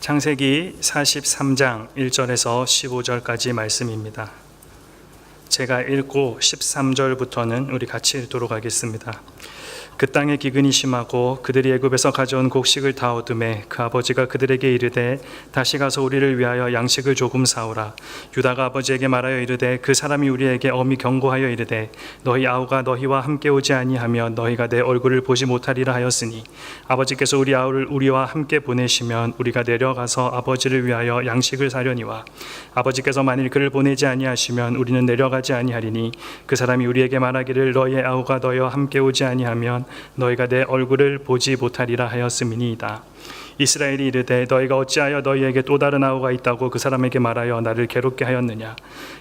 창세기 43장 1절에서 15절까지 말씀입니다. 제가 읽고 13절부터는 우리 같이 읽도록 하겠습니다. 그 땅에 기근이 심하고 그들이 애굽에서 가져온 곡식을 다 얻음에 그 아버지가 그들에게 이르되 다시 가서 우리를 위하여 양식을 조금 사오라. 유다가 아버지에게 말하여 이르되 그 사람이 우리에게 엄히 경고하여 이르되 너희 아우가 너희와 함께 오지 아니하면 너희가 내 얼굴을 보지 못하리라 하였으니 아버지께서 우리 아우를 우리와 함께 보내시면 우리가 내려가서 아버지를 위하여 양식을 사려니와 아버지께서 만일 그를 보내지 아니하시면 우리는 내려가지 아니하리니 그 사람이 우리에게 말하기를 너희의 아우가 너희와 함께 오지 아니하면 너희가 내 얼굴을 보지 못하리라 하였음이니이다. 이스라엘이 이르되 너희가 어찌하여 너희에게 또 다른 아우가 있다고 그 사람에게 말하여 나를 괴롭게 하였느냐.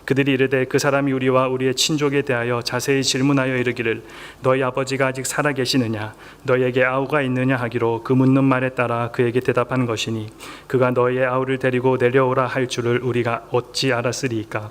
그들이 이르되 그 사람이 우리와 우리의 친족에 대하여 자세히 질문하여 이르기를 너희 아버지가 아직 살아 계시느냐 너희에게 아우가 있느냐 하기로 그 묻는 말에 따라 그에게 대답한 것이니 그가 너희의 아우를 데리고 내려오라 할 줄을 우리가 어찌 알았으리이까.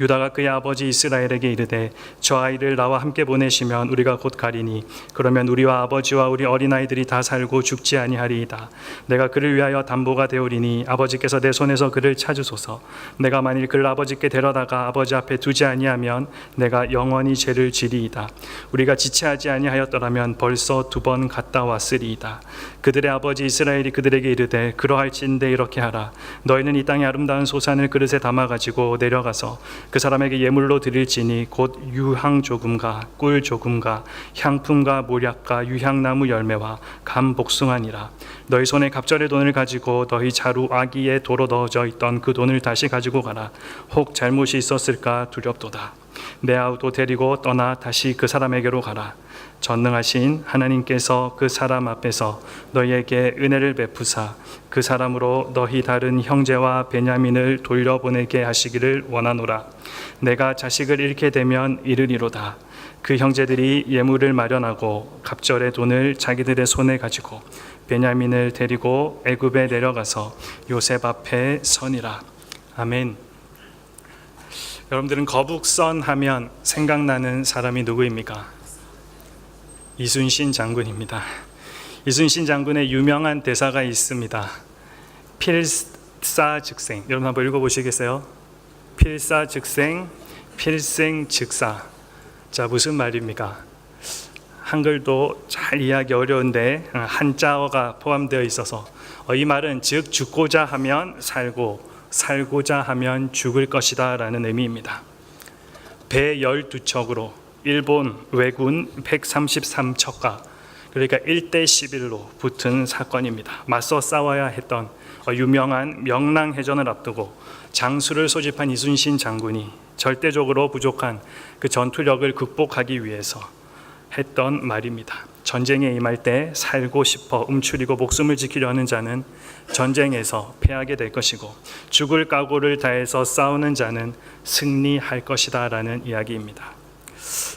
유다가 그의 아버지 이스라엘에게 이르되 저 아이를 나와 함께 보내시면 우리가 곧 가리니 그러면 우리와 아버지와 우리 어린아이들이 다 살고 죽지 아니하리이다. 내가 그를 위하여 담보가 되오리니 아버지께서 내 손에서 그를 찾으소서. 내가 만일 그를 아버지께 데려다가 아버지 앞에 두지 아니하면 내가 영원히 죄를 지리이다. 우리가 지체하지 아니하였더라면 벌써 2번 갔다 왔으리이다. 그들의 아버지 이스라엘이 그들에게 이르되 그러할진대 이렇게 하라. 너희는 이 땅의 아름다운 소산을 그릇에 담아가지고 내려가서 그 사람에게 예물로 드릴지니 곧 유향 조금과 꿀 조금과 향품과 모략과 유향나무 열매와 감 복숭아니라. 너희 손에 갑절의 돈을 가지고 너희 자루 아기에 도로 넣어져 있던 그 돈을 다시 가지고 가라. 혹 잘못이 있었을까 두렵도다. 내 아우도 데리고 떠나 다시 그 사람에게로 가라. 전능하신 하나님께서 그 사람 앞에서 너희에게 은혜를 베푸사 그 사람으로 너희 다른 형제와 베냐민을 돌려보내게 하시기를 원하노라. 내가 자식을 잃게 되면 이르리로다. 그 형제들이 예물을 마련하고 갑절의 돈을 자기들의 손에 가지고 베냐민을 데리고 애굽에 내려가서 요셉 앞에 서니라. 아멘. 여러분들은 거북선 하면 생각나는 사람이 누구입니까? 이순신 장군입니다. 이순신 장군의 유명한 대사가 있습니다. 필사즉생. 여러분 한번 읽어보시겠어요? 필사즉생, 필생즉사. 자, 무슨 말입니까? 한글도 잘 이해하기 어려운데 한자어가 포함되어 있어서 이 말은 즉 죽고자 하면 살고 살고자 하면 죽을 것이다 라는 의미입니다. 배 12척으로 일본 왜군 133척과 그러니까 1대 11로 붙은 사건입니다. 맞서 싸워야 했던 유명한 명랑해전을 앞두고 장수를 소집한 이순신 장군이 절대적으로 부족한 그 전투력을 극복하기 위해서 했던 말입니다. 전쟁에 임할 때 살고 싶어 움츠리고 목숨을 지키려는 자는 전쟁에서 패하게 될 것이고 죽을 각오를 다해서 싸우는 자는 승리할 것이다 라는 이야기입니다.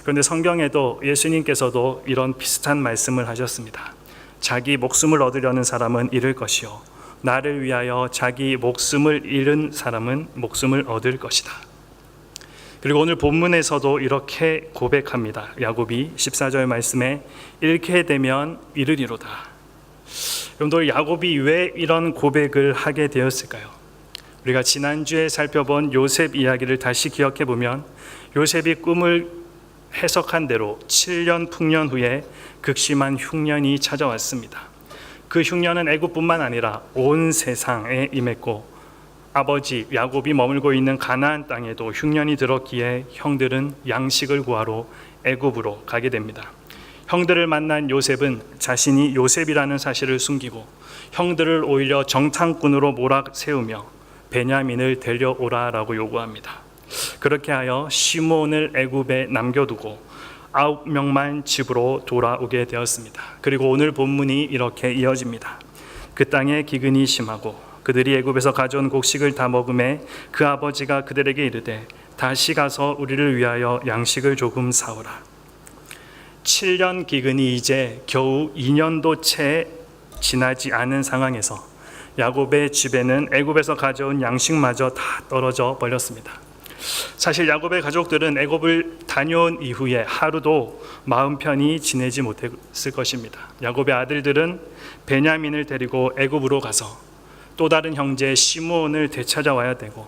그런데 성경에도 예수님께서도 이런 비슷한 말씀을 하셨습니다. 자기 목숨을 얻으려는 사람은 잃을 것이요 나를 위하여 자기 목숨을 잃은 사람은 목숨을 얻을 것이다. 그리고 오늘 본문에서도 이렇게 고백합니다. 야곱이 14절 말씀에 잃게 되면 잃으리로다. 여러분들 야곱이 왜 이런 고백을 하게 되었을까요? 우리가 지난주에 살펴본 요셉 이야기를 다시 기억해 보면 요셉이 꿈을 해석한 대로 7년 풍년 후에 극심한 흉년이 찾아왔습니다. 그 흉년은 애굽뿐만 아니라 온 세상에 임했고 아버지 야곱이 머물고 있는 가나안 땅에도 흉년이 들었기에 형들은 양식을 구하러 애굽으로 가게 됩니다. 형들을 만난 요셉은 자신이 요셉이라는 사실을 숨기고 형들을 오히려 정탐꾼으로 몰아세우며 베냐민을 데려오라라고 요구합니다. 그렇게 하여 시몬을 애굽에 남겨두고 9명만 집으로 돌아오게 되었습니다. 그리고 오늘 본문이 이렇게 이어집니다. 그 땅에 기근이 심하고 그들이 애굽에서 가져온 곡식을 다 먹음에 그 아버지가 그들에게 이르되 다시 가서 우리를 위하여 양식을 조금 사오라. 7년 기근이 이제 겨우 2년도 채 지나지 않은 상황에서 야곱의 집에는 애굽에서 가져온 양식마저 다 떨어져 버렸습니다. 사실 야곱의 가족들은 애굽을 다녀온 이후에 하루도 마음 편히 지내지 못했을 것입니다. 야곱의 아들들은 베냐민을 데리고 애굽으로 가서 또 다른 형제 시므온을 되찾아와야 되고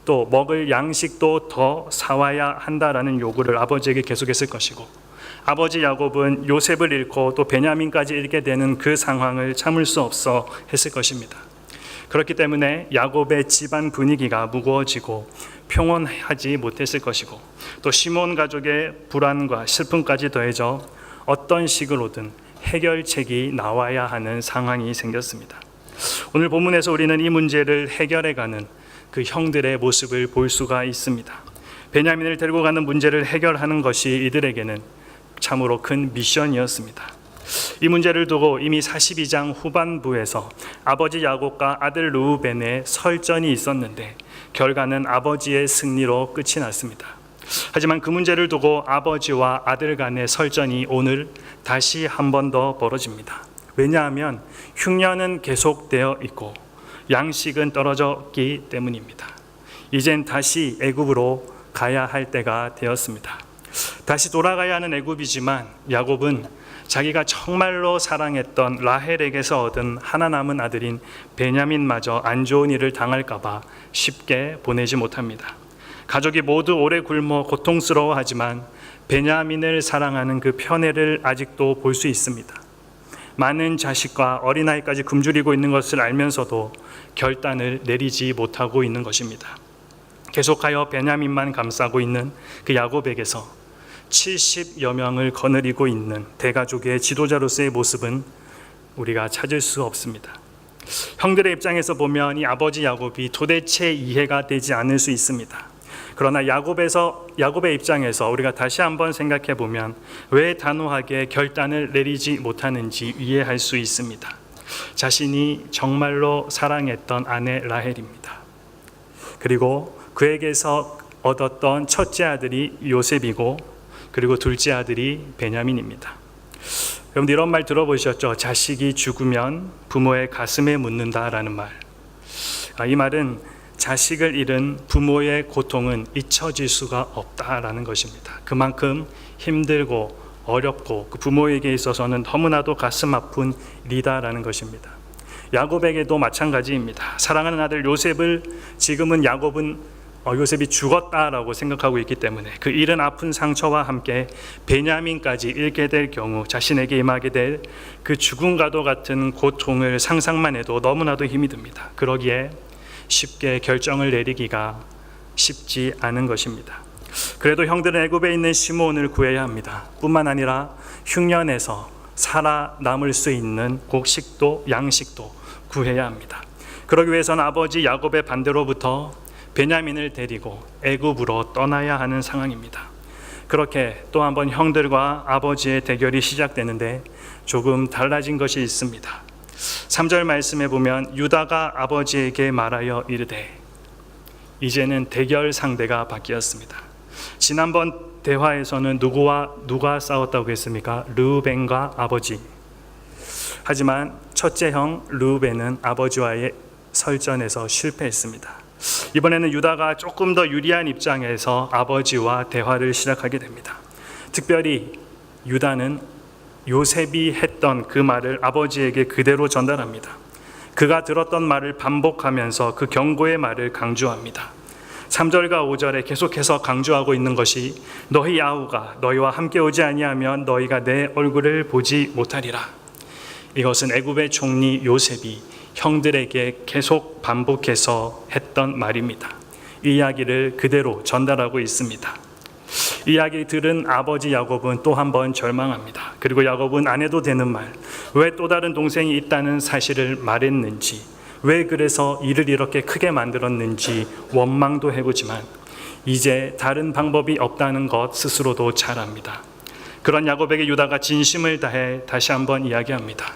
또 먹을 양식도 더 사와야 한다라는 요구를 아버지에게 계속했을 것이고, 아버지 야곱은 요셉을 잃고 또 베냐민까지 잃게 되는 그 상황을 참을 수 없어 했을 것입니다. 그렇기 때문에 야곱의 집안 분위기가 무거워지고 평온하지 못했을 것이고, 또 시므온 가족의 불안과 슬픔까지 더해져 어떤 식으로든 해결책이 나와야 하는 상황이 생겼습니다. 오늘 본문에서 우리는 이 문제를 해결해가는 그 형들의 모습을 볼 수가 있습니다. 베냐민을 데리고 가는 문제를 해결하는 것이 이들에게는 참으로 큰 미션이었습니다. 이 문제를 두고 이미 42장 후반부에서 아버지 야곱과 아들 르우벤의 설전이 있었는데 결과는 아버지의 승리로 끝이 났습니다. 하지만 그 문제를 두고 아버지와 아들 간의 설전이 오늘 다시 한 번 더 벌어집니다. 왜냐하면 흉년은 계속되어 있고 양식은 떨어졌기 때문입니다. 이젠 다시 애굽으로 가야 할 때가 되었습니다. 다시 돌아가야 하는 애굽이지만 야곱은 자기가 정말로 사랑했던 라헬에게서 얻은 하나 남은 아들인 베냐민마저 안 좋은 일을 당할까 봐 쉽게 보내지 못합니다. 가족이 모두 오래 굶어 고통스러워하지만 베냐민을 사랑하는 그 편애를 아직도 볼 수 있습니다. 많은 자식과 어린아이까지 굶주리고 있는 것을 알면서도 결단을 내리지 못하고 있는 것입니다. 계속하여 베냐민만 감싸고 있는 그 야곱에게서 70여 명을 거느리고 있는 대가족의 지도자로서의 모습은 우리가 찾을 수 없습니다. 형들의 입장에서 보면 이 아버지 야곱이 도대체 이해가 되지 않을 수 있습니다. 그러나 야곱의 입장에서 우리가 다시 한번 생각해 보면 왜 단호하게 결단을 내리지 못하는지 이해할 수 있습니다. 자신이 정말로 사랑했던 아내 라헬입니다. 그리고 그에게서 얻었던 첫째 아들이 요셉이고 그리고 둘째 아들이 베냐민입니다. 여러분들 이런 말 들어보셨죠? 자식이 죽으면 부모의 가슴에 묻는다라는 말. 이 말은 자식을 잃은 부모의 고통은 잊혀질 수가 없다라는 것입니다. 그만큼 힘들고 어렵고 그 부모에게 있어서는 너무나도 가슴 아픈 일이다라는 것입니다. 야곱에게도 마찬가지입니다. 사랑하는 아들 요셉을 지금은 요셉이 죽었다라고 생각하고 있기 때문에 그 잃은 아픈 상처와 함께 베냐민까지 잃게 될 경우 자신에게 임하게 될 그 죽음과도 같은 고통을 상상만 해도 너무나도 힘이 듭니다. 그러기에 쉽게 결정을 내리기가 쉽지 않은 것입니다. 그래도 형들은 애굽에 있는 시므온을 구해야 합니다. 뿐만 아니라 흉년에서 살아남을 수 있는 곡식도 양식도 구해야 합니다. 그러기 위해서는 아버지 야곱의 반대로부터 베냐민을 데리고 애굽으로 떠나야 하는 상황입니다. 그렇게 또 한번 형들과 아버지의 대결이 시작되는데 조금 달라진 것이 있습니다. 3절 말씀에 보면 유다가 아버지에게 말하여 이르되, 이제는 대결 상대가 바뀌었습니다. 지난번 대화에서는 누가 싸웠다고 했습니까? 르우벤과 아버지. 하지만 첫째 형 르우벤은 아버지와의 설전에서 실패했습니다. 이번에는 유다가 조금 더 유리한 입장에서 아버지와 대화를 시작하게 됩니다. 특별히 유다는 요셉이 했던 그 말을 아버지에게 그대로 전달합니다. 그가 들었던 말을 반복하면서 그 경고의 말을 강조합니다. 3절과 5절에 계속해서 강조하고 있는 것이 너희 아우가 너희와 함께 오지 아니하면 너희가 내 얼굴을 보지 못하리라. 이것은 애굽의 총리 요셉이 형들에게 계속 반복해서 했던 말입니다. 이 이야기를 그대로 전달하고 있습니다. 이 이야기 들은 아버지 야곱은 또 한 번 절망합니다. 그리고 야곱은 안 해도 되는 말, 왜 또 다른 동생이 있다는 사실을 말했는지, 왜 그래서 일을 이렇게 크게 만들었는지 원망도 해보지만 이제 다른 방법이 없다는 것 스스로도 잘 압니다. 그런 야곱에게 유다가 진심을 다해 다시 한번 이야기합니다.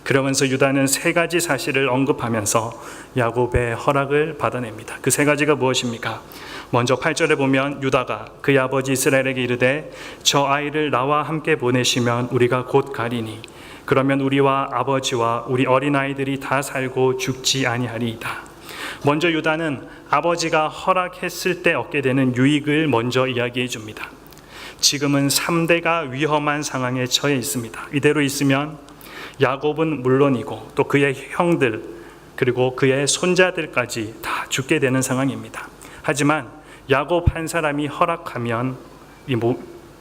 그러면서 유다는 3가지 사실을 언급하면서 야곱의 허락을 받아냅니다. 그 3가지가 무엇입니까? 먼저 8절에 보면 유다가 그의 아버지 이스라엘에게 이르되 저 아이를 나와 함께 보내시면 우리가 곧 가리니 그러면 우리와 아버지와 우리 어린아이들이 다 살고 죽지 아니하리이다. 먼저 유다는 아버지가 허락했을 때 얻게 되는 유익을 먼저 이야기해 줍니다. 지금은 3대가 위험한 상황에 처해 있습니다. 이대로 있으면 야곱은 물론이고 또 그의 형들 그리고 그의 손자들까지 다 죽게 되는 상황입니다. 하지만 야곱 한 사람이 허락하면 이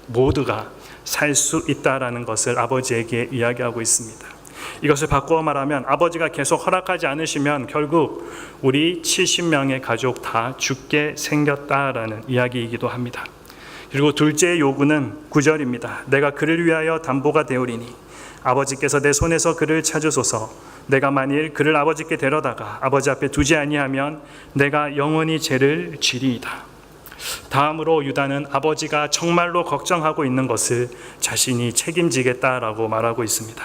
모두가 살 수 있다라는 것을 아버지에게 이야기하고 있습니다. 이것을 바꾸어 말하면 아버지가 계속 허락하지 않으시면 결국 우리 70명의 가족 다 죽게 생겼다라는 이야기이기도 합니다. 그리고 둘째의 요구는 9절입니다. 내가 그를 위하여 담보가 되오리니 아버지께서 내 손에서 그를 찾으소서. 내가 만일 그를 아버지께 데려다가 아버지 앞에 두지 아니하면 내가 영원히 죄를 지리이다. 다음으로 유다는 아버지가 정말로 걱정하고 있는 것을 자신이 책임지겠다라고 말하고 있습니다.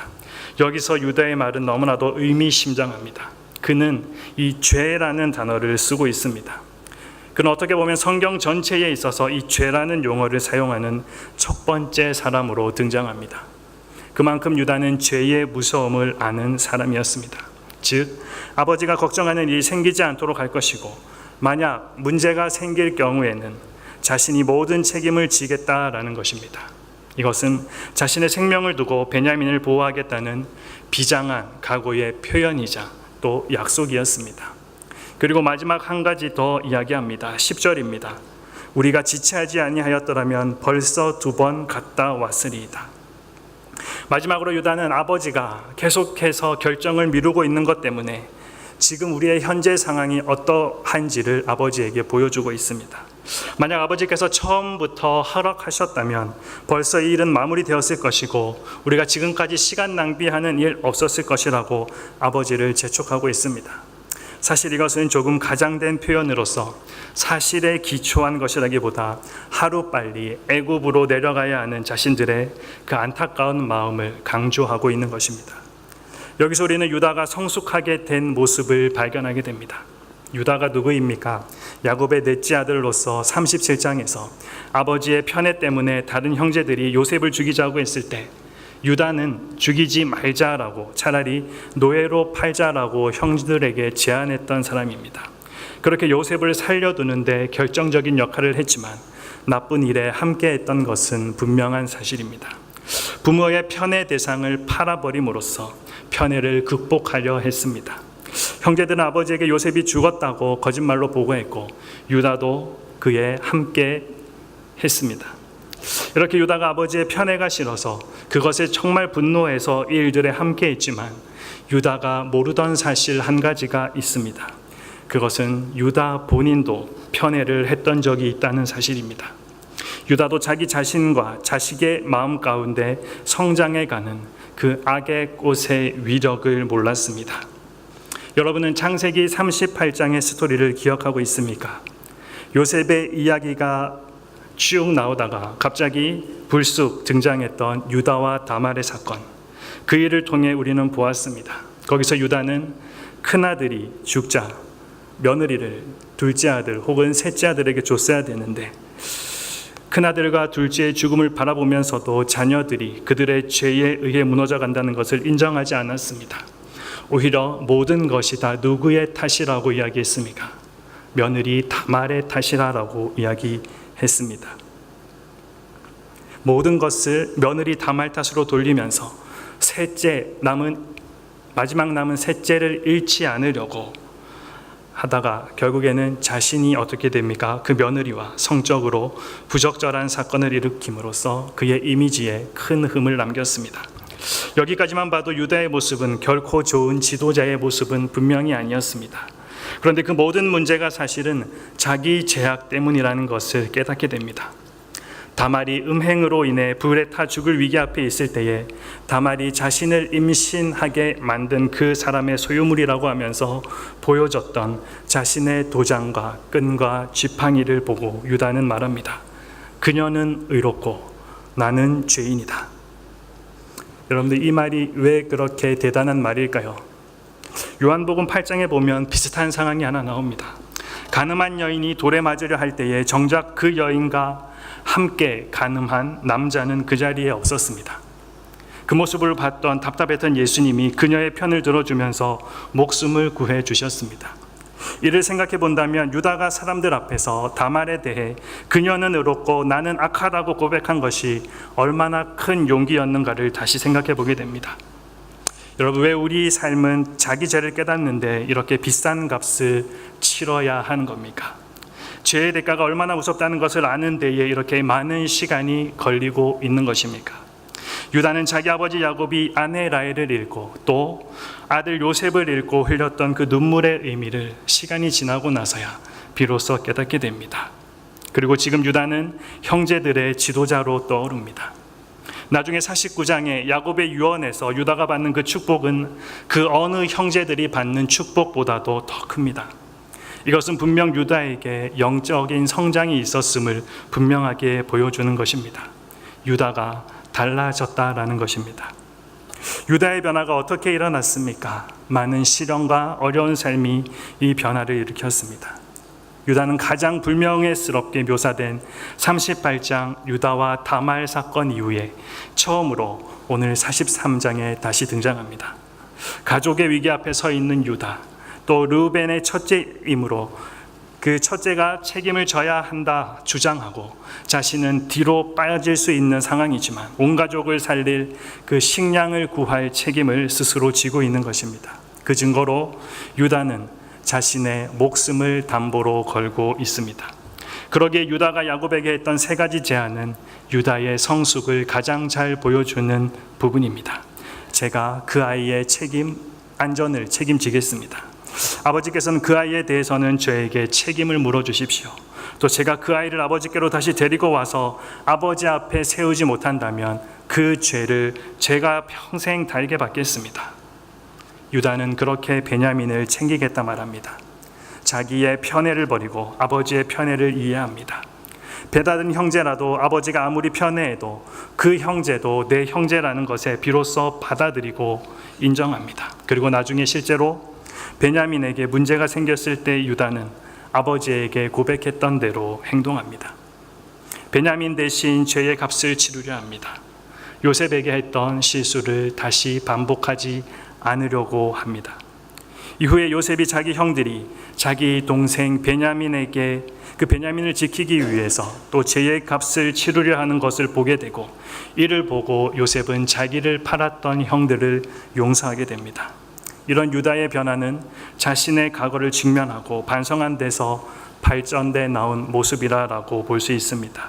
여기서 유다의 말은 너무나도 의미심장합니다. 그는 이 죄라는 단어를 쓰고 있습니다. 그는 어떻게 보면 성경 전체에 있어서 이 죄라는 용어를 사용하는 첫 번째 사람으로 등장합니다. 그만큼 유다는 죄의 무서움을 아는 사람이었습니다. 즉, 아버지가 걱정하는 일이 생기지 않도록 할 것이고 만약 문제가 생길 경우에는 자신이 모든 책임을 지겠다라는 것입니다. 이것은 자신의 생명을 두고 베냐민을 보호하겠다는 비장한 각오의 표현이자 또 약속이었습니다. 그리고 마지막 한 가지 더 이야기합니다. 10절입니다. 우리가 지체하지 아니하였더라면 벌써 2번 갔다 왔으리이다. 마지막으로 유다는 아버지가 계속해서 결정을 미루고 있는 것 때문에 지금 우리의 현재 상황이 어떠한지를 아버지에게 보여주고 있습니다. 만약 아버지께서 처음부터 허락하셨다면 벌써 이 일은 마무리되었을 것이고 우리가 지금까지 시간 낭비하는 일 없었을 것이라고 아버지를 재촉하고 있습니다. 사실 이것은 조금 가장된 표현으로서 사실에 기초한 것이라기보다 하루빨리 애굽으로 내려가야 하는 자신들의 그 안타까운 마음을 강조하고 있는 것입니다. 여기서 우리는 유다가 성숙하게 된 모습을 발견하게 됩니다. 유다가 누구입니까? 야곱의 넷째 아들로서 37장에서 아버지의 편애 때문에 다른 형제들이 요셉을 죽이자고 했을 때 유다는 죽이지 말자라고 차라리 노예로 팔자라고 형들에게 제안했던 사람입니다. 그렇게 요셉을 살려두는데 결정적인 역할을 했지만 나쁜 일에 함께했던 것은 분명한 사실입니다. 부모의 편애 대상을 팔아버림으로써 편애를 극복하려 했습니다. 형제들은 아버지에게 요셉이 죽었다고 거짓말로 보고했고 유다도 그에 함께 했습니다. 이렇게 유다가 아버지의 편애가 싫어서 그것에 정말 분노해서 이 일들에 함께 했지만 유다가 모르던 사실 한 가지가 있습니다. 그것은 유다 본인도 편애를 했던 적이 있다는 사실입니다. 유다도 자기 자신과 자식의 마음 가운데 성장해가는 그 악의 꽃의 위력을 몰랐습니다. 여러분은 창세기 38장의 스토리를 기억하고 있습니까? 요셉의 이야기가 쭉 나오다가 갑자기 불쑥 등장했던 유다와 다말의 사건, 그 일을 통해 우리는 보았습니다. 거기서 유다는 큰아들이 죽자 며느리를 둘째 아들 혹은 셋째 아들에게 줬어야 되는데 큰아들과 둘째의 죽음을 바라보면서도 자녀들이 그들의 죄에 의해 무너져 간다는 것을 인정하지 않았습니다. 오히려 모든 것이 다 누구의 탓이라고 이야기했습니까? 며느리 다말의 탓이라고 이야기했습니다. 모든 것을 며느리 다말 탓으로 돌리면서 마지막 남은 셋째를 잃지 않으려고 하다가 결국에는 자신이 어떻게 됩니까? 그 며느리와 성적으로 부적절한 사건을 일으킴으로써 그의 이미지에 큰 흠을 남겼습니다. 여기까지만 봐도 유다의 모습은 결코 좋은 지도자의 모습은 분명히 아니었습니다. 그런데 그 모든 문제가 사실은 자기 죄악 때문이라는 것을 깨닫게 됩니다. 다말이 음행으로 인해 불에 타 죽을 위기 앞에 있을 때에 다말이 자신을 임신하게 만든 그 사람의 소유물이라고 하면서 보여줬던 자신의 도장과 끈과 지팡이를 보고 유다는 말합니다. 그녀는 의롭고 나는 죄인이다. 여러분들, 이 말이 왜 그렇게 대단한 말일까요? 요한복음 8장에 보면 비슷한 상황이 하나 나옵니다. 가늠한 여인이 돌에 맞으려 할 때에 정작 그 여인과 함께 가늠한 남자는 그 자리에 없었습니다. 그 모습을 봤던 답답했던 예수님이 그녀의 편을 들어주면서 목숨을 구해 주셨습니다. 이를 생각해 본다면 유다가 사람들 앞에서 다말에 대해 그녀는 의롭고 나는 악하다고 고백한 것이 얼마나 큰 용기였는가를 다시 생각해 보게 됩니다. 여러분, 왜 우리 삶은 자기 죄를 깨닫는데 이렇게 비싼 값을 치러야 하는 겁니까? 죄의 대가가 얼마나 무섭다는 것을 아는 데에 이렇게 많은 시간이 걸리고 있는 것입니까? 유다는 자기 아버지 야곱이 아내 라헬을 잃고 또 아들 요셉을 잃고 흘렸던 그 눈물의 의미를 시간이 지나고 나서야 비로소 깨닫게 됩니다. 그리고 지금 유다는 형제들의 지도자로 떠오릅니다. 나중에 49장에 야곱의 유언에서 유다가 받는 그 축복은 그 어느 형제들이 받는 축복보다도 더 큽니다. 이것은 분명 유다에게 영적인 성장이 있었음을 분명하게 보여주는 것입니다. 유다가 달라졌다라는 것입니다. 유다의 변화가 어떻게 일어났습니까? 많은 시련과 어려운 삶이 이 변화를 일으켰습니다. 유다는 가장 불명예스럽게 묘사된 38장 유다와 다말 사건 이후에 처음으로 오늘 43장에 다시 등장합니다. 가족의 위기 앞에 서 있는 유다, 또 르우벤의 첫째이므로 그 첫째가 책임을 져야 한다 주장하고 자신은 뒤로 빠질 수 있는 상황이지만 온 가족을 살릴 그 식량을 구할 책임을 스스로 지고 있는 것입니다. 그 증거로 유다는 자신의 목숨을 담보로 걸고 있습니다. 그러기에 유다가 야곱에게 했던 세 가지 제안은 유다의 성숙을 가장 잘 보여주는 부분입니다. 제가 그 아이의 안전을 책임지겠습니다. 아버지께서는 그 아이에 대해서는 저에게 책임을 물어주십시오. 또 제가 그 아이를 아버지께로 다시 데리고 와서 아버지 앞에 세우지 못한다면 그 죄를 제가 평생 달게 받겠습니다. 유다는 그렇게 베냐민을 챙기겠다 말합니다. 자기의 편애를 버리고 아버지의 편애를 이해합니다. 배다른 형제라도 아버지가 아무리 편애해도 그 형제도 내 형제라는 것에 비로소 받아들이고 인정합니다. 그리고 나중에 실제로 베냐민에게 문제가 생겼을 때 유다는 아버지에게 고백했던 대로 행동합니다. 베냐민 대신 죄의 값을 치르려 합니다. 요셉에게 했던 실수를 다시 반복하지 않으려고 합니다. 이후에 요셉이 자기 형들이 자기 동생 베냐민에게 그 베냐민을 지키기 위해서 또 죄의 값을 치르려 하는 것을 보게 되고 이를 보고 요셉은 자기를 팔았던 형들을 용서하게 됩니다. 이런 유다의 변화는 자신의 과거를 직면하고 반성한 데서 발전돼 나온 모습이라고 볼 수 있습니다.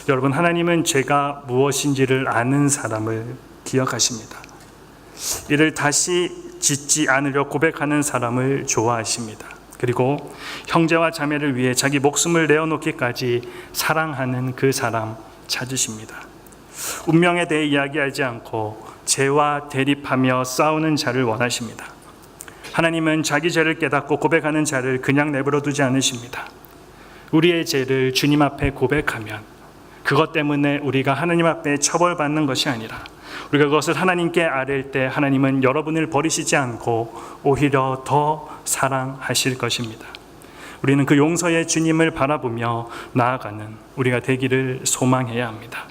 여러분, 하나님은 죄가 무엇인지를 아는 사람을 기억하십니다. 이를 다시 짓지 않으려 고백하는 사람을 좋아하십니다. 그리고 형제와 자매를 위해 자기 목숨을 내어놓기까지 사랑하는 그 사람 찾으십니다. 운명에 대해 이야기하지 않고 죄와 대립하며 싸우는 자를 원하십니다. 하나님은 자기 죄를 깨닫고 고백하는 자를 그냥 내버려 두지 않으십니다. 우리의 죄를 주님 앞에 고백하면 그것 때문에 우리가 하나님 앞에 처벌받는 것이 아니라 우리가 그것을 하나님께 아뢰일 때 하나님은 여러분을 버리시지 않고 오히려 더 사랑하실 것입니다. 우리는 그 용서의 주님을 바라보며 나아가는 우리가 되기를 소망해야 합니다.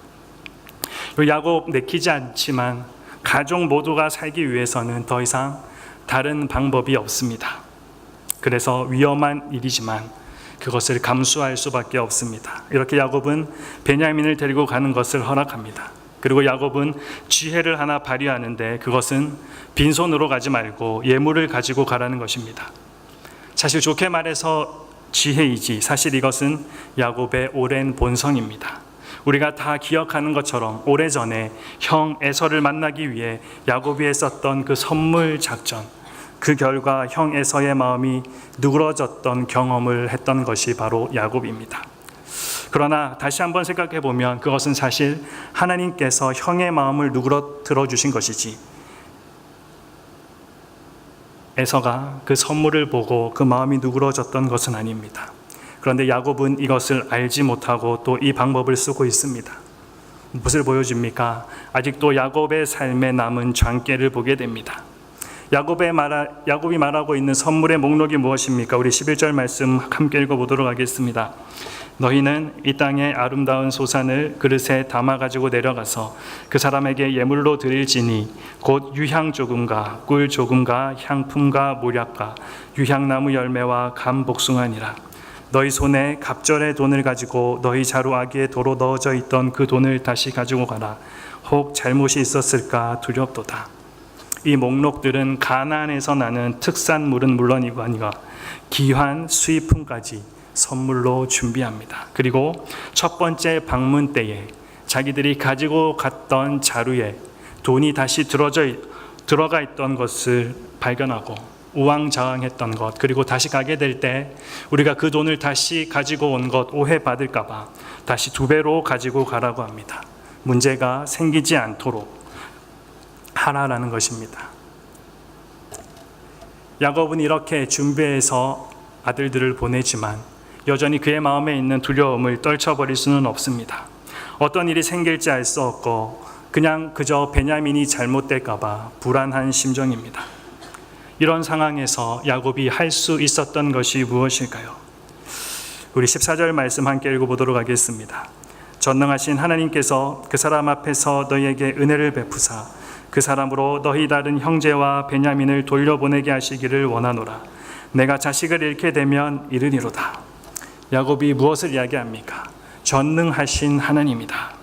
야곱 내키지 않지만 가족 모두가 살기 위해서는 더 이상 다른 방법이 없습니다. 그래서 위험한 일이지만 그것을 감수할 수밖에 없습니다. 이렇게 야곱은 베냐민을 데리고 가는 것을 허락합니다. 그리고 야곱은 지혜를 하나 발휘하는데 그것은 빈손으로 가지 말고 예물을 가지고 가라는 것입니다. 사실 좋게 말해서 지혜이지 사실 이것은 야곱의 오랜 본성입니다. 우리가 다 기억하는 것처럼 오래전에 형 에서를 만나기 위해 야곱이 했었던 그 선물 작전, 그 결과 형 에서의 마음이 누그러졌던 경험을 했던 것이 바로 야곱입니다. 그러나 다시 한번 생각해 보면 그것은 사실 하나님께서 형의 마음을 누그러뜨려 주신 것이지 에서가 그 선물을 보고 그 마음이 누그러졌던 것은 아닙니다. 그런데 야곱은 이것을 알지 못하고 또 이 방법을 쓰고 있습니다. 무엇을 보여줍니까? 아직도 야곱의 삶에 남은 장깨를 보게 됩니다. 야곱이 말하고 있는 선물의 목록이 무엇입니까? 우리 11절 말씀 함께 읽어보도록 하겠습니다. 너희는 이 땅의 아름다운 소산을 그릇에 담아가지고 내려가서 그 사람에게 예물로 드릴지니 곧 유향 조금과 꿀 조금과 향품과 모략과 유향나무 열매와 감 복숭아니라. 너희 손에 갑절의 돈을 가지고 너희 자루아기에 도로 넣어져 있던 그 돈을 다시 가지고 가라. 혹 잘못이 있었을까 두렵도다. 이 목록들은 가나안에서 나는 특산물은 물론이거니와 귀한 수입품까지 선물로 준비합니다. 그리고 첫 번째 방문 때에 자기들이 가지고 갔던 자루에 돈이 다시 들어가 있던 것을 발견하고 우왕좌왕했던 것, 그리고 다시 가게 될 때 우리가 그 돈을 다시 가지고 온 것 오해받을까 봐 다시 2배로 가지고 가라고 합니다. 문제가 생기지 않도록 하라라는 것입니다. 야곱은 이렇게 준비해서 아들들을 보내지만 여전히 그의 마음에 있는 두려움을 떨쳐버릴 수는 없습니다. 어떤 일이 생길지 알 수 없고 그저 베냐민이 잘못될까 봐 불안한 심정입니다. 이런 상황에서 야곱이 할 수 있었던 것이 무엇일까요? 우리 14절 말씀 함께 읽어보도록 하겠습니다. 전능하신 하나님께서 그 사람 앞에서 너희에게 은혜를 베푸사 그 사람으로 너희 다른 형제와 베냐민을 돌려보내게 하시기를 원하노라. 내가 자식을 잃게 되면 이르리로다. 야곱이 무엇을 이야기합니까? 전능하신 하나님이다.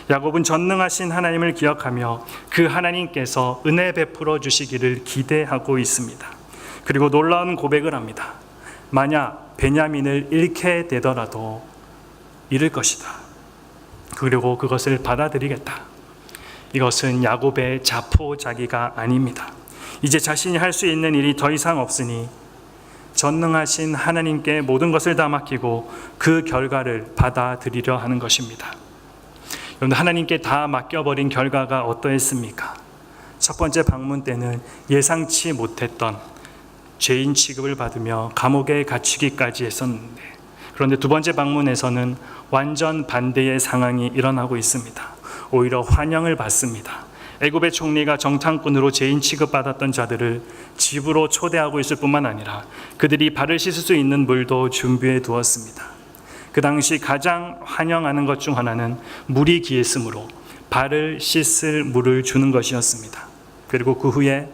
야곱은 전능하신 하나님을 기억하며 그 하나님께서 은혜 베풀어 주시기를 기대하고 있습니다. 그리고 놀라운 고백을 합니다. 만약 베냐민을 잃게 되더라도 잃을 것이다. 그리고 그것을 받아들이겠다. 이것은 야곱의 자포자기가 아닙니다. 이제 자신이 할 수 있는 일이 더 이상 없으니 전능하신 하나님께 모든 것을 다 맡기고 그 결과를 받아들이려 하는 것입니다. 여러분, 하나님께 다 맡겨버린 결과가 어떠했습니까? 첫 번째 방문 때는 예상치 못했던 죄인 취급을 받으며 감옥에 갇히기까지 했었는데, 그런데 두 번째 방문에서는 완전 반대의 상황이 일어나고 있습니다. 오히려 환영을 받습니다. 애굽의 총리가 정탐꾼으로 죄인 취급받았던 자들을 집으로 초대하고 있을 뿐만 아니라 그들이 발을 씻을 수 있는 물도 준비해 두었습니다. 그 당시 가장 환영하는 것 중 하나는 물이 귀했으므로 발을 씻을 물을 주는 것이었습니다. 그리고 그 후에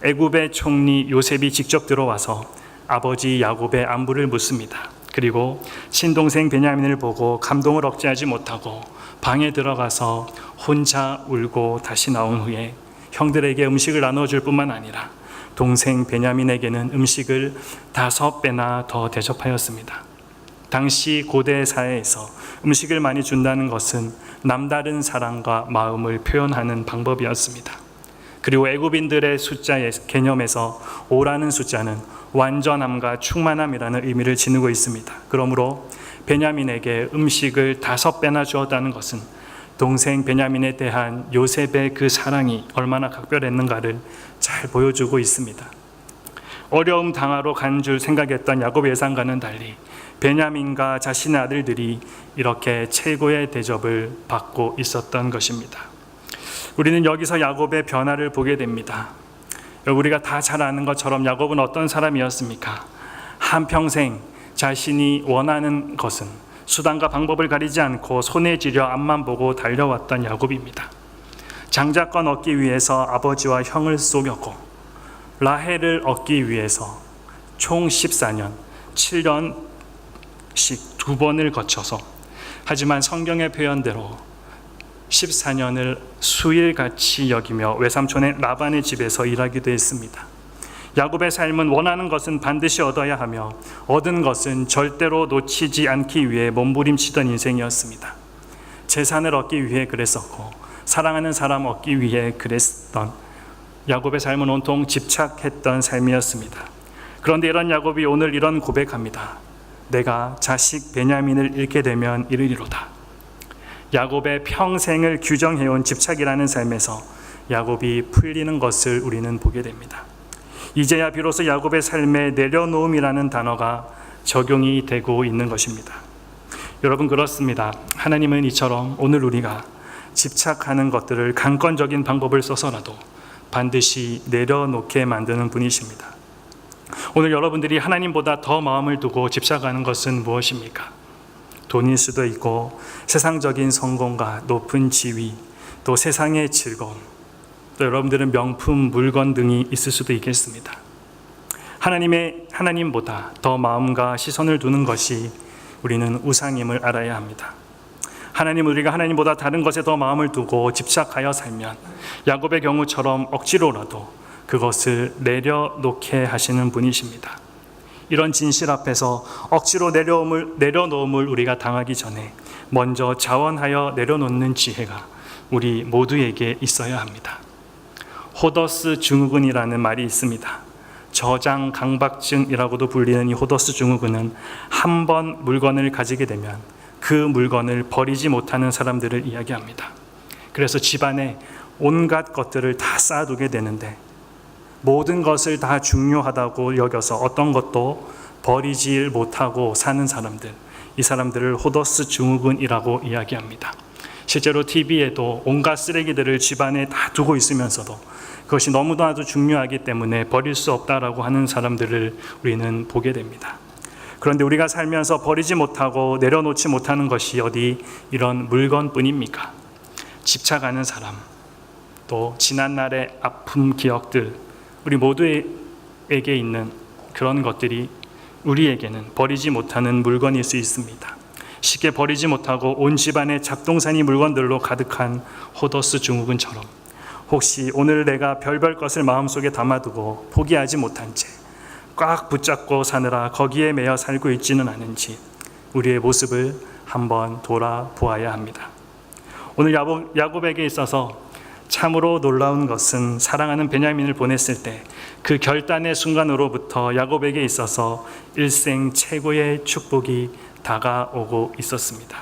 애굽의 총리 요셉이 직접 들어와서 아버지 야곱의 안부를 묻습니다. 그리고 친동생 베냐민을 보고 감동을 억제하지 못하고 방에 들어가서 혼자 울고 다시 나온 후에 형들에게 음식을 나눠줄 뿐만 아니라 동생 베냐민에게는 음식을 5배나 더 대접하였습니다. 당시 고대 사회에서 음식을 많이 준다는 것은 남다른 사랑과 마음을 표현하는 방법이었습니다. 그리고 애굽인들의 숫자의 개념에서 5라는 숫자는 완전함과 충만함이라는 의미를 지니고 있습니다. 그러므로 베냐민에게 음식을 5배나 주었다는 것은 동생 베냐민에 대한 요셉의 그 사랑이 얼마나 각별했는가를 잘 보여주고 있습니다. 어려움 당하러 간 줄 생각했던 야곱의 예상과는 달리 베냐민과 자신의 아들들이 이렇게 최고의 대접을 받고 있었던 것입니다. 우리는 여기서 야곱의 변화를 보게 됩니다. 우리가 다 잘 아는 것처럼 야곱은 어떤 사람이었습니까? 한평생 자신이 원하는 것은 수단과 방법을 가리지 않고 손에 쥐려 앞만 보고 달려왔던 야곱입니다. 장자권 얻기 위해서 아버지와 형을 속였고 라헬을 얻기 위해서 총 14년, 7년씩 2번을 거쳐서, 하지만 성경의 표현대로 14년을 수일같이 여기며 외삼촌의 라반의 집에서 일하기도 했습니다. 야곱의 삶은 원하는 것은 반드시 얻어야 하며 얻은 것은 절대로 놓치지 않기 위해 몸부림치던 인생이었습니다. 재산을 얻기 위해 그랬었고 사랑하는 사람 얻기 위해 그랬던 야곱의 삶은 온통 집착했던 삶이었습니다. 그런데 이런 야곱이 오늘 이런 고백합니다. 내가 자식 베냐민을 잃게 되면 이르리로다. 야곱의 평생을 규정해온 집착이라는 삶에서 야곱이 풀리는 것을 우리는 보게 됩니다. 이제야 비로소 야곱의 삶에 내려놓음이라는 단어가 적용이 되고 있는 것입니다. 여러분, 그렇습니다. 하나님은 이처럼 오늘 우리가 집착하는 것들을 강권적인 방법을 써서라도 반드시 내려놓게 만드는 분이십니다. 오늘 여러분들이 하나님보다 더 마음을 두고 집착하는 것은 무엇입니까? 돈일 수도 있고 세상적인 성공과 높은 지위, 또 세상의 즐거움, 또 여러분들은 명품, 물건 등이 있을 수도 있겠습니다. 하나님보다 더 마음과 시선을 두는 것이 우리는 우상임을 알아야 합니다. 우리가 하나님보다 다른 것에 더 마음을 두고 집착하여 살면 야곱의 경우처럼 억지로라도 그것을 내려놓게 하시는 분이십니다. 이런 진실 앞에서 억지로 내려놓음을 우리가 당하기 전에 먼저 자원하여 내려놓는 지혜가 우리 모두에게 있어야 합니다. 호더스 증후군이라는 말이 있습니다. 저장 강박증이라고도 불리는 이 호더스 증후군은 한 번 물건을 가지게 되면 그 물건을 버리지 못하는 사람들을 이야기합니다. 그래서 집안에 온갖 것들을 다 쌓아두게 되는데 모든 것을 다 중요하다고 여겨서 어떤 것도 버리지 못하고 사는 사람들, 이 사람들을 호더스 증후군이라고 이야기합니다. 실제로 TV에도 온갖 쓰레기들을 집안에 다 두고 있으면서도 그것이 너무나도 중요하기 때문에 버릴 수 없다라고 하는 사람들을 우리는 보게 됩니다. 그런데 우리가 살면서 버리지 못하고 내려놓지 못하는 것이 어디 이런 물건뿐입니까? 집착하는 사람, 또 지난날의 아픔 기억들, 우리 모두에게 있는 그런 것들이 우리에게는 버리지 못하는 물건일 수 있습니다. 쉽게 버리지 못하고 온 집안의 잡동사니 물건들로 가득한 호더스 증후군처럼 혹시 오늘 내가 별별 것을 마음속에 담아두고 포기하지 못한 채 꽉 붙잡고 사느라 거기에 매여 살고 있지는 않은지 우리의 모습을 한번 돌아보아야 합니다. 오늘 야곱에게 있어서 참으로 놀라운 것은 사랑하는 베냐민을 보냈을 때 그 결단의 순간으로부터 야곱에게 있어서 일생 최고의 축복이 다가오고 있었습니다.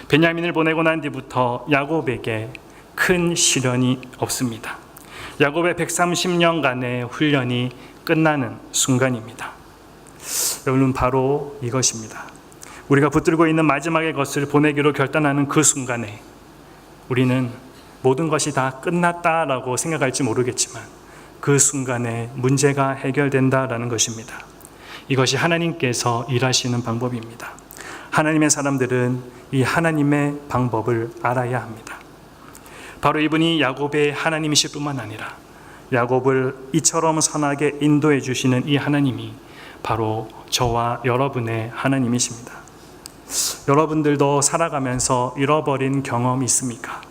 베냐민을 보내고 난 뒤부터 야곱에게 큰 시련이 없습니다. 야곱의 130년간의 훈련이 끝나는 순간입니다. 여러분, 바로 이것입니다. 우리가 붙들고 있는 마지막의 것을 보내기로 결단하는 그 순간에 우리는 모든 것이 다 끝났다라고 생각할지 모르겠지만 그 순간에 문제가 해결된다라는 것입니다. 이것이 하나님께서 일하시는 방법입니다. 하나님의 사람들은 이 하나님의 방법을 알아야 합니다. 바로 이분이 야곱의 하나님이실 뿐만 아니라 야곱을 이처럼 선하게 인도해 주시는 이 하나님이 바로 저와 여러분의 하나님이십니다. 여러분들도 살아가면서 잃어버린 경험이 있습니까?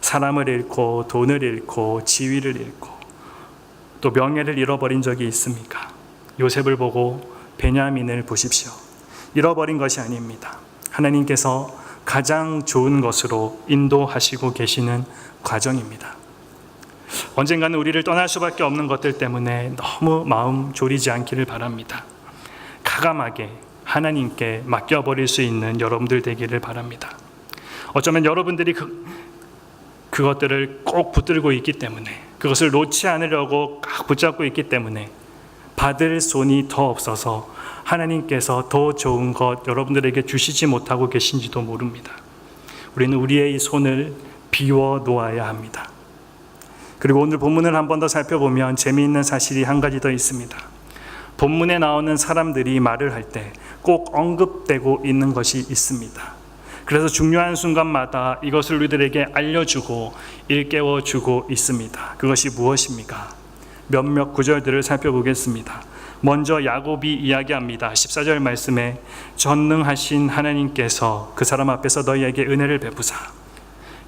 사람을 잃고 돈을 잃고 지위를 잃고 또 명예를 잃어버린 적이 있습니까? 요셉을 보고 베냐민을 보십시오. 잃어버린 것이 아닙니다. 하나님께서 가장 좋은 것으로 인도하시고 계시는 과정입니다. 언젠가는 우리를 떠날 수밖에 없는 것들 때문에 너무 마음 졸이지 않기를 바랍니다. 가감하게 하나님께 맡겨버릴 수 있는 여러분들 되기를 바랍니다. 어쩌면 여러분들이 그것들을 꼭 붙들고 있기 때문에 그것을 놓지 않으려고 꽉 붙잡고 있기 때문에 받을 손이 더 없어서 하나님께서 더 좋은 것 여러분들에게 주시지 못하고 계신지도 모릅니다. 우리는 우리의 이 손을 비워 놓아야 합니다. 그리고 오늘 본문을 한 번 더 살펴보면 재미있는 사실이 한 가지 더 있습니다. 본문에 나오는 사람들이 말을 할 때 꼭 언급되고 있는 것이 있습니다. 그래서 중요한 순간마다 이것을 우리들에게 알려주고 일깨워주고 있습니다. 그것이 무엇입니까? 몇몇 구절들을 살펴보겠습니다. 먼저 야곱이 이야기합니다. 14절 말씀에 전능하신 하나님께서 그 사람 앞에서 너희에게 은혜를 베푸사.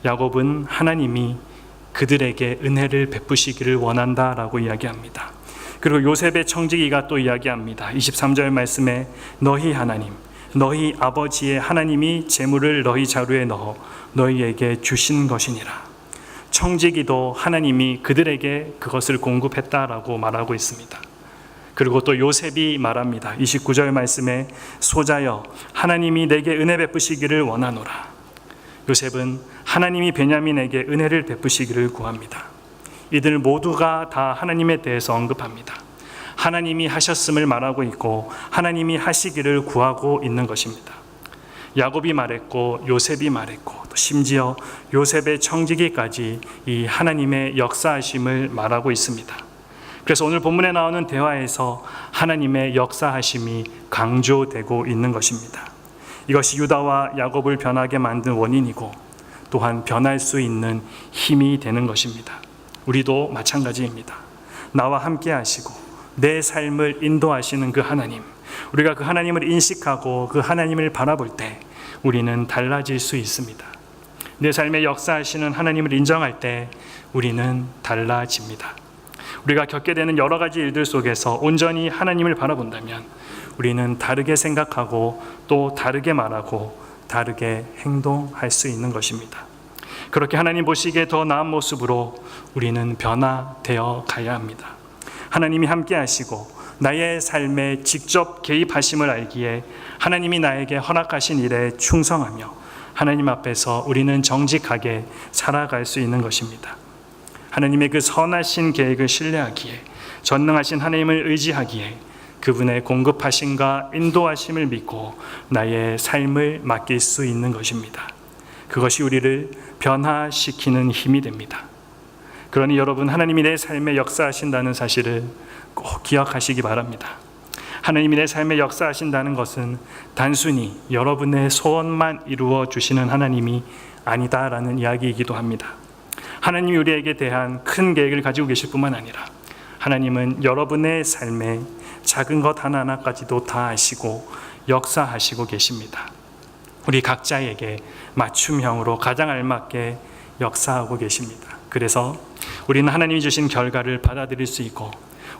야곱은 하나님이 그들에게 은혜를 베푸시기를 원한다라고 이야기합니다. 그리고 요셉의 청지기가 또 이야기합니다. 23절 말씀에 너희 하나님, 너희 아버지의 하나님이 재물을 너희 자루에 넣어 너희에게 주신 것이니라. 청지기도 하나님이 그들에게 그것을 공급했다라고 말하고 있습니다. 그리고 또 요셉이 말합니다. 29절 말씀에 소자여 하나님이 내게 은혜 베푸시기를 원하노라. 요셉은 하나님이 베냐민에게 은혜를 베푸시기를 구합니다. 이들 모두가 다 하나님에 대해서 언급합니다. 하나님이 하셨음을 말하고 있고 하나님이 하시기를 구하고 있는 것입니다. 야곱이 말했고 요셉이 말했고 또 심지어 요셉의 청지기까지 이 하나님의 역사하심을 말하고 있습니다. 그래서 오늘 본문에 나오는 대화에서 하나님의 역사하심이 강조되고 있는 것입니다. 이것이 유다와 야곱을 변하게 만든 원인이고 또한 변할 수 있는 힘이 되는 것입니다. 우리도 마찬가지입니다. 나와 함께 하시고 내 삶을 인도하시는 그 하나님, 우리가 그 하나님을 인식하고 그 하나님을 바라볼 때 우리는 달라질 수 있습니다. 내 삶에 역사하시는 하나님을 인정할 때 우리는 달라집니다. 우리가 겪게 되는 여러 가지 일들 속에서 온전히 하나님을 바라본다면 우리는 다르게 생각하고 또 다르게 말하고 다르게 행동할 수 있는 것입니다. 그렇게 하나님 보시기에 더 나은 모습으로 우리는 변화되어 가야 합니다. 하나님이 함께 하시고 나의 삶에 직접 개입하심을 알기에 하나님이 나에게 허락하신 일에 충성하며 하나님 앞에서 우리는 정직하게 살아갈 수 있는 것입니다. 하나님의 그 선하신 계획을 신뢰하기에, 전능하신 하나님을 의지하기에 그분의 공급하심과 인도하심을 믿고 나의 삶을 맡길 수 있는 것입니다. 그것이 우리를 변화시키는 힘이 됩니다. 그러니 여러분, 하나님이 내 삶에 역사하신다는 사실을 꼭 기억하시기 바랍니다. 하나님이 내 삶에 역사하신다는 것은 단순히 여러분의 소원만 이루어 주시는 하나님이 아니다라는 이야기이기도 합니다. 하나님이 우리에게 대한 큰 계획을 가지고 계실 뿐만 아니라 하나님은 여러분의 삶에 작은 것 하나하나까지도 다 아시고 역사하시고 계십니다. 우리 각자에게 맞춤형으로 가장 알맞게 역사하고 계십니다. 그래서 우리는 하나님이 주신 결과를 받아들일 수 있고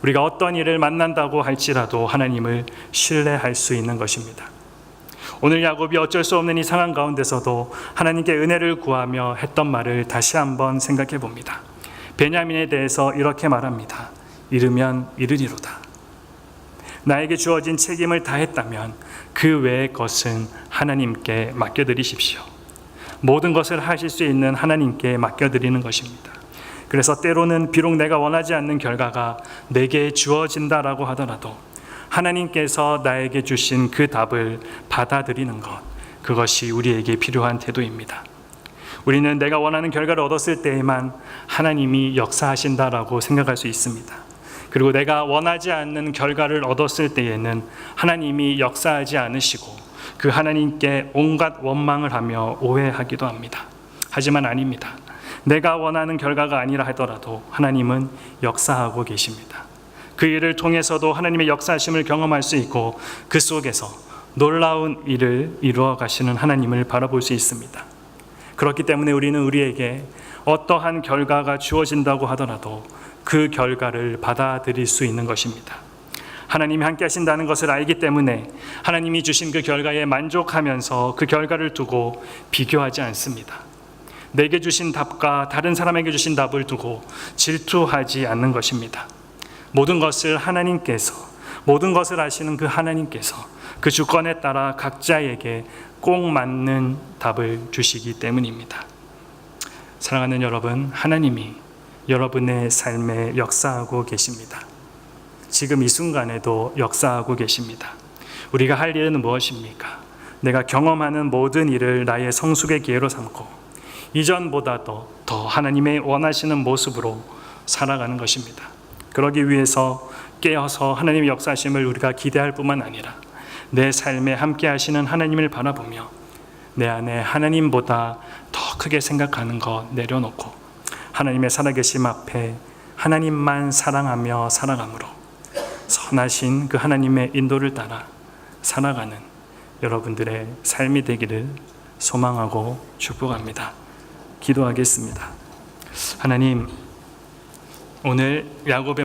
우리가 어떤 일을 만난다고 할지라도 하나님을 신뢰할 수 있는 것입니다. 오늘 야곱이 어쩔 수 없는 이 상황 가운데서도 하나님께 은혜를 구하며 했던 말을 다시 한번 생각해 봅니다. 베냐민에 대해서 이렇게 말합니다. 이르면 이르리로다. 나에게 주어진 책임을 다했다면 그 외의 것은 하나님께 맡겨드리십시오. 모든 것을 하실 수 있는 하나님께 맡겨드리는 것입니다. 그래서 때로는 비록 내가 원하지 않는 결과가 내게 주어진다라고 하더라도 하나님께서 나에게 주신 그 답을 받아들이는 것, 그것이 우리에게 필요한 태도입니다. 우리는 내가 원하는 결과를 얻었을 때에만 하나님이 역사하신다라고 생각할 수 있습니다. 그리고 내가 원하지 않는 결과를 얻었을 때에는 하나님이 역사하지 않으시고 그 하나님께 온갖 원망을 하며 오해하기도 합니다. 하지만 아닙니다. 내가 원하는 결과가 아니라 하더라도 하나님은 역사하고 계십니다. 그 일을 통해서도 하나님의 역사하심을 경험할 수 있고 그 속에서 놀라운 일을 이루어 가시는 하나님을 바라볼 수 있습니다. 그렇기 때문에 우리는 우리에게 어떠한 결과가 주어진다고 하더라도 그 결과를 받아들일 수 있는 것입니다. 하나님이 함께 하신다는 것을 알기 때문에 하나님이 주신 그 결과에 만족하면서 그 결과를 두고 비교하지 않습니다. 내게 주신 답과 다른 사람에게 주신 답을 두고 질투하지 않는 것입니다. 모든 것을 하나님께서, 모든 것을 아시는 그 하나님께서 그 주권에 따라 각자에게 꼭 맞는 답을 주시기 때문입니다. 사랑하는 여러분, 하나님이 여러분의 삶에 역사하고 계십니다. 지금 이 순간에도 역사하고 계십니다. 우리가 할 일은 무엇입니까? 내가 경험하는 모든 일을 나의 성숙의 기회로 삼고 이전보다도 더 하나님의 원하시는 모습으로 살아가는 것입니다. 그러기 위해서 깨어서 하나님의 역사하심을 우리가 기대할 뿐만 아니라 내 삶에 함께 하시는 하나님을 바라보며 내 안에 하나님보다 더 크게 생각하는 것 내려놓고 하나님의 살아계심 앞에 하나님만 사랑하며 살아감으로 선하신 그 하나님의 인도를 따라 살아가는 여러분들의 삶이 되기를 소망하고 축복합니다. 기도하겠습니다. 하나님, 오늘 야곱의